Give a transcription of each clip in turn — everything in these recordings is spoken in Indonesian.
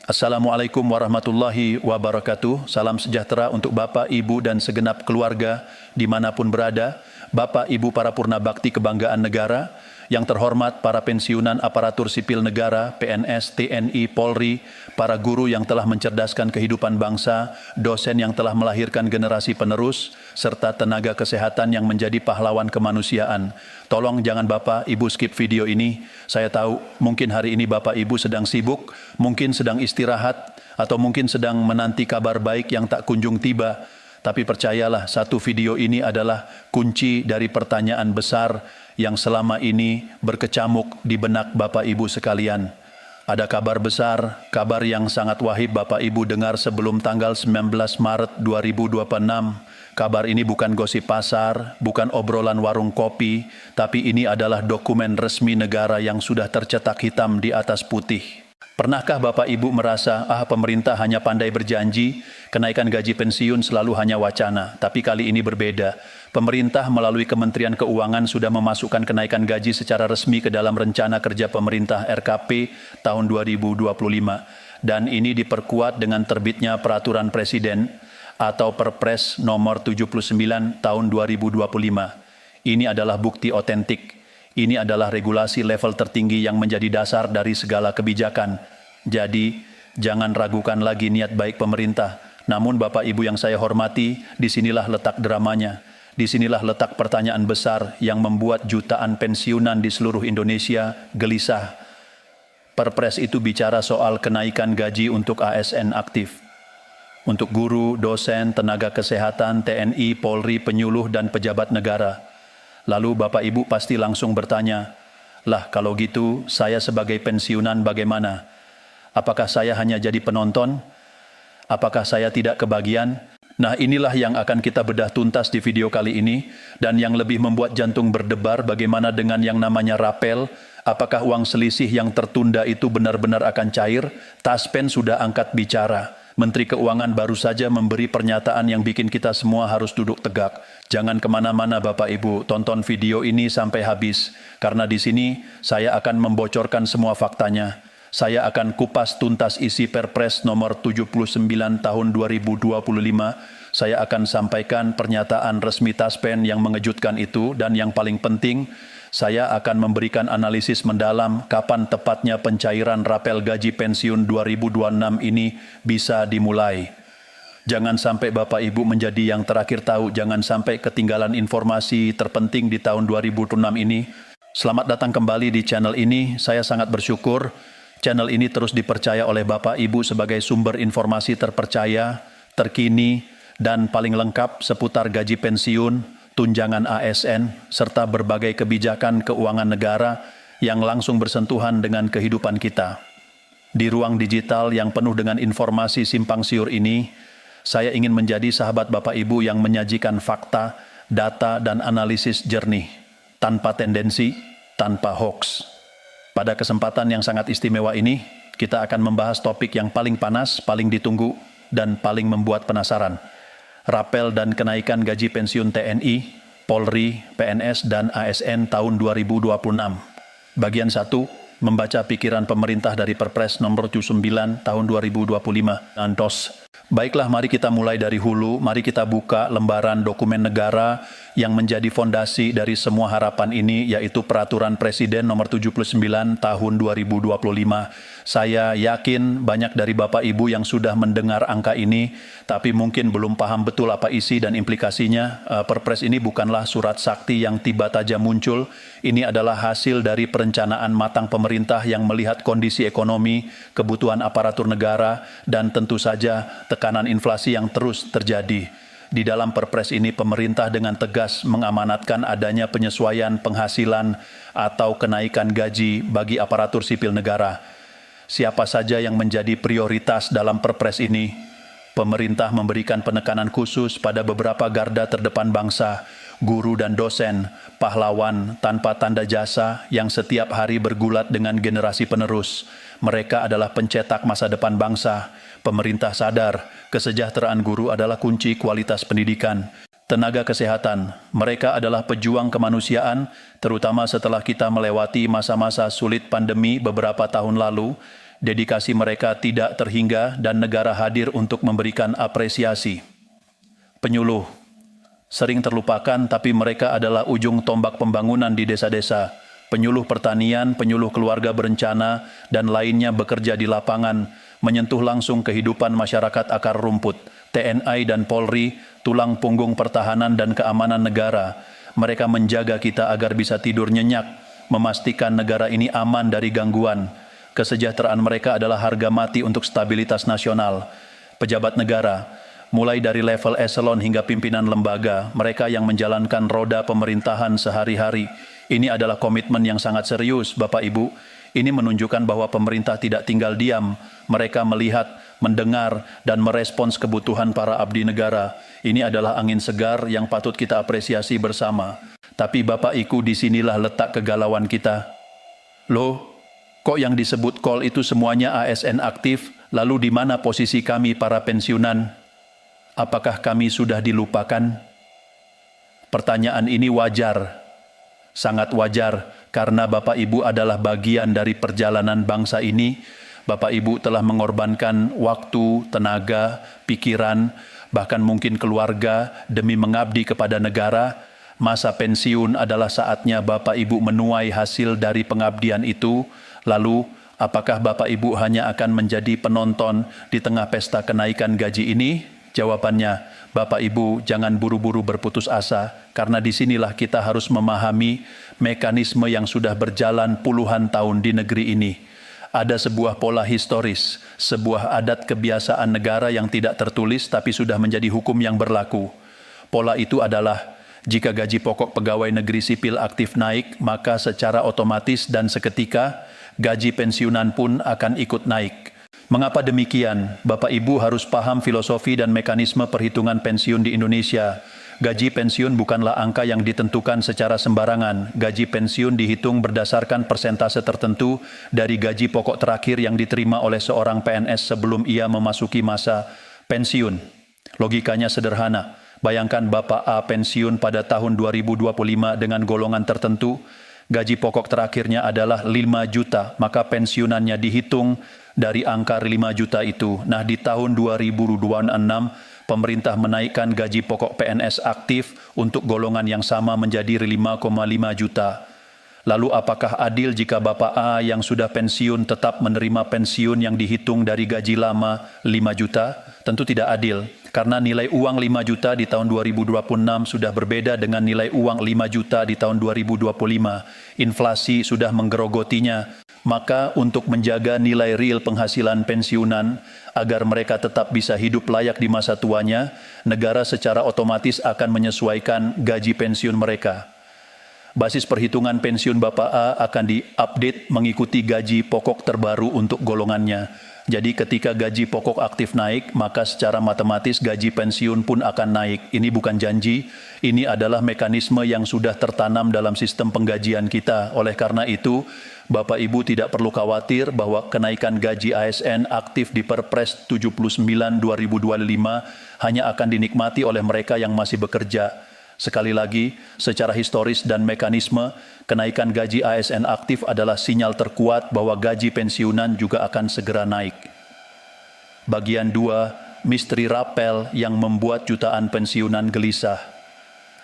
Assalamualaikum warahmatullahi wabarakatuh. Salam sejahtera untuk Bapak, Ibu, dan segenap keluarga dimanapun berada. Bapak, Ibu, para purna bakti kebanggaan negara, yang terhormat para pensiunan aparatur sipil negara, PNS, TNI, Polri, para guru yang telah mencerdaskan kehidupan bangsa, dosen yang telah melahirkan generasi penerus, serta tenaga kesehatan yang menjadi pahlawan kemanusiaan. Tolong jangan Bapak, Ibu skip video ini. Saya tahu mungkin hari ini Bapak, Ibu sedang sibuk, mungkin sedang istirahat, atau mungkin sedang menanti kabar baik yang tak kunjung tiba. Tapi percayalah, satu video ini adalah kunci dari pertanyaan besar yang selama ini berkecamuk di benak Bapak Ibu sekalian. Ada kabar besar, kabar yang sangat wahib Bapak Ibu dengar sebelum tanggal 19 Maret 2026. Kabar ini bukan gosip pasar, bukan obrolan warung kopi, tapi ini adalah dokumen resmi negara yang sudah tercetak hitam di atas putih. Pernahkah Bapak Ibu merasa, pemerintah hanya pandai berjanji, kenaikan gaji pensiun selalu hanya wacana, tapi kali ini berbeda. Pemerintah melalui Kementerian Keuangan sudah memasukkan kenaikan gaji secara resmi ke dalam rencana kerja pemerintah RKP tahun 2025. Dan ini diperkuat dengan terbitnya Peraturan Presiden atau Perpres nomor 79 tahun 2025. Ini adalah bukti otentik. Ini adalah regulasi level tertinggi yang menjadi dasar dari segala kebijakan. Jadi, jangan ragukan lagi niat baik pemerintah. Namun Bapak Ibu yang saya hormati, disinilah letak dramanya. Disinilah letak pertanyaan besar yang membuat jutaan pensiunan di seluruh Indonesia gelisah. Perpres itu bicara soal kenaikan gaji untuk ASN aktif. Untuk guru, dosen, tenaga kesehatan, TNI, Polri, penyuluh, dan pejabat negara. Lalu Bapak Ibu pasti langsung bertanya, lah kalau gitu saya sebagai pensiunan bagaimana? Apakah saya hanya jadi penonton? Apakah saya tidak kebagian? Nah, inilah yang akan kita bedah tuntas di video kali ini, dan yang lebih membuat jantung berdebar bagaimana dengan yang namanya rapel. Apakah uang selisih yang tertunda itu benar-benar akan cair? Taspen sudah angkat bicara. Menteri Keuangan baru saja memberi pernyataan yang bikin kita semua harus duduk tegak. Jangan kemana-mana Bapak Ibu, tonton video ini sampai habis. Karena di sini saya akan membocorkan semua faktanya. Saya akan kupas tuntas isi Perpres nomor 79 tahun 2025. Saya akan sampaikan pernyataan resmi Taspen yang mengejutkan itu, dan yang paling penting, saya akan memberikan analisis mendalam kapan tepatnya pencairan rapel gaji pensiun 2026 ini bisa dimulai. Jangan sampai Bapak Ibu menjadi yang terakhir tahu, jangan sampai ketinggalan informasi terpenting di tahun 2026 ini. Selamat datang kembali di channel ini, saya sangat bersyukur. Channel ini terus dipercaya oleh Bapak Ibu sebagai sumber informasi terpercaya, terkini, dan paling lengkap seputar gaji pensiun, tunjangan ASN, serta berbagai kebijakan keuangan negara yang langsung bersentuhan dengan kehidupan kita. Di ruang digital yang penuh dengan informasi simpang siur ini, saya ingin menjadi sahabat Bapak Ibu yang menyajikan fakta, data, dan analisis jernih, tanpa tendensi, tanpa hoax. Pada kesempatan yang sangat istimewa ini, kita akan membahas topik yang paling panas, paling ditunggu, dan paling membuat penasaran. Rapel dan kenaikan gaji pensiun TNI, Polri, PNS, dan ASN tahun 2026. Bagian 1, membaca pikiran pemerintah dari Perpres nomor 79 tahun 2025. Antos. Baiklah, mari kita mulai dari hulu, mari kita buka lembaran dokumen negara yang menjadi fondasi dari semua harapan ini, yaitu Peraturan Presiden nomor 79 tahun 2025. Saya yakin banyak dari Bapak Ibu yang sudah mendengar angka ini, tapi mungkin belum paham betul apa isi dan implikasinya. Perpres ini bukanlah surat sakti yang tiba saja muncul. Ini adalah hasil dari perencanaan matang pemerintah yang melihat kondisi ekonomi, kebutuhan aparatur negara, dan tentu saja tekanan inflasi yang terus terjadi. Di dalam Perpres ini, pemerintah dengan tegas mengamanatkan adanya penyesuaian penghasilan atau kenaikan gaji bagi aparatur sipil negara. Siapa saja yang menjadi prioritas dalam Perpres ini? Pemerintah memberikan penekanan khusus pada beberapa garda terdepan bangsa, guru dan dosen, pahlawan tanpa tanda jasa yang setiap hari bergulat dengan generasi penerus. Mereka adalah pencetak masa depan bangsa. Pemerintah sadar, kesejahteraan guru adalah kunci kualitas pendidikan. Tenaga kesehatan, mereka adalah pejuang kemanusiaan, terutama setelah kita melewati masa-masa sulit pandemi beberapa tahun lalu. Dedikasi mereka tidak terhingga dan negara hadir untuk memberikan apresiasi. Penyuluh, sering terlupakan tapi mereka adalah ujung tombak pembangunan di desa-desa. Penyuluh pertanian, penyuluh keluarga berencana, dan lainnya bekerja di lapangan, menyentuh langsung kehidupan masyarakat akar rumput. TNI dan Polri, tulang punggung pertahanan dan keamanan negara. Mereka menjaga kita agar bisa tidur nyenyak, memastikan negara ini aman dari gangguan. Kesejahteraan mereka adalah harga mati untuk stabilitas nasional. Pejabat negara, mulai dari level eselon hingga pimpinan lembaga, mereka yang menjalankan roda pemerintahan sehari-hari. Ini adalah komitmen yang sangat serius, Bapak Ibu. Ini menunjukkan bahwa pemerintah tidak tinggal diam. Mereka melihat, mendengar, dan merespons kebutuhan para abdi negara. Ini adalah angin segar yang patut kita apresiasi bersama. Tapi Bapak Ibu, disinilah letak kegalauan kita. Loh, kok yang disebut KOL itu semuanya ASN aktif, lalu di mana posisi kami para pensiunan? Apakah kami sudah dilupakan? Pertanyaan ini wajar, sangat wajar, karena Bapak Ibu adalah bagian dari perjalanan bangsa ini. Bapak Ibu telah mengorbankan waktu, tenaga, pikiran, bahkan mungkin keluarga demi mengabdi kepada negara. Masa pensiun adalah saatnya Bapak Ibu menuai hasil dari pengabdian itu. Lalu, apakah Bapak Ibu hanya akan menjadi penonton di tengah pesta kenaikan gaji ini? Jawabannya, Bapak Ibu jangan buru-buru berputus asa, karena disinilah kita harus memahami mekanisme yang sudah berjalan puluhan tahun di negeri ini. Ada sebuah pola historis, sebuah adat kebiasaan negara yang tidak tertulis tapi sudah menjadi hukum yang berlaku. Pola itu adalah, jika gaji pokok pegawai negeri sipil aktif naik, maka secara otomatis dan seketika, gaji pensiunan pun akan ikut naik. Mengapa demikian? Bapak Ibu harus paham filosofi dan mekanisme perhitungan pensiun di Indonesia. Gaji pensiun bukanlah angka yang ditentukan secara sembarangan. Gaji pensiun dihitung berdasarkan persentase tertentu dari gaji pokok terakhir yang diterima oleh seorang PNS sebelum ia memasuki masa pensiun. Logikanya sederhana. Bayangkan Bapak A pensiun pada tahun 2025 dengan golongan tertentu. Gaji pokok terakhirnya adalah 5 juta, maka pensiunannya dihitung dari angka 5 juta itu. Nah, di tahun 2026, pemerintah menaikkan gaji pokok PNS aktif untuk golongan yang sama menjadi 5,5 juta. Lalu apakah adil jika Bapak A yang sudah pensiun tetap menerima pensiun yang dihitung dari gaji lama 5 juta? Tentu tidak adil, karena nilai uang 5 juta di tahun 2026 sudah berbeda dengan nilai uang 5 juta di tahun 2025. Inflasi sudah menggerogotinya. Maka untuk menjaga nilai real penghasilan pensiunan, agar mereka tetap bisa hidup layak di masa tuanya, negara secara otomatis akan menyesuaikan gaji pensiun mereka. Basis perhitungan pensiun Bapak A akan diupdate mengikuti gaji pokok terbaru untuk golongannya. Jadi ketika gaji pokok aktif naik, maka secara matematis gaji pensiun pun akan naik. Ini bukan janji, ini adalah mekanisme yang sudah tertanam dalam sistem penggajian kita. Oleh karena itu, Bapak Ibu tidak perlu khawatir bahwa kenaikan gaji ASN aktif di Perpres 79/2025 hanya akan dinikmati oleh mereka yang masih bekerja. Sekali lagi, secara historis dan mekanisme, kenaikan gaji ASN aktif adalah sinyal terkuat bahwa gaji pensiunan juga akan segera naik. Bagian 2, misteri rapel yang membuat jutaan pensiunan gelisah.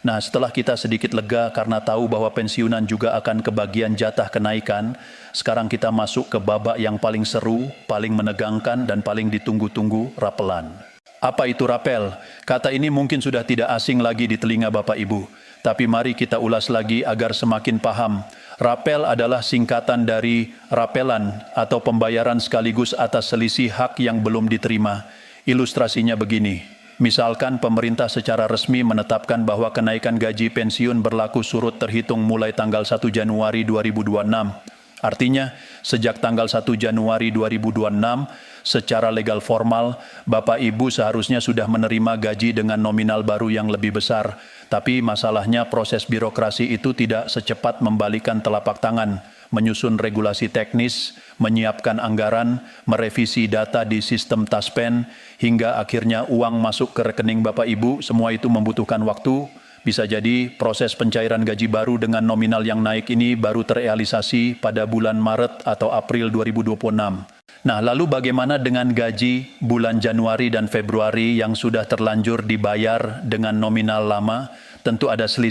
Nah, setelah kita sedikit lega karena tahu bahwa pensiunan juga akan kebagian jatah kenaikan, sekarang kita masuk ke babak yang paling seru, paling menegangkan, dan paling ditunggu-tunggu, rapelan. Apa itu rapel? Kata ini mungkin sudah tidak asing lagi di telinga Bapak Ibu. Tapi mari kita ulas lagi agar semakin paham. Rapel adalah singkatan dari rapelan atau pembayaran sekaligus atas selisih hak yang belum diterima. Ilustrasinya begini. Misalkan pemerintah secara resmi menetapkan bahwa kenaikan gaji pensiun berlaku surut terhitung mulai tanggal 1 Januari 2026. Artinya, sejak tanggal 1 Januari 2026, secara legal formal, Bapak Ibu seharusnya sudah menerima gaji dengan nominal baru yang lebih besar. Tapi masalahnya proses birokrasi itu tidak secepat membalikan telapak tangan, menyusun regulasi teknis, menyiapkan anggaran, merevisi data di sistem Taspen, hingga akhirnya uang masuk ke rekening Bapak Ibu. Semua itu membutuhkan waktu. Bisa jadi proses pencairan gaji baru dengan nominal yang naik ini baru terrealisasi pada bulan Maret atau April 2026. Nah, lalu bagaimana dengan gaji bulan Januari dan Februari yang sudah terlanjur dibayar dengan nominal lama? Tentu ada selisih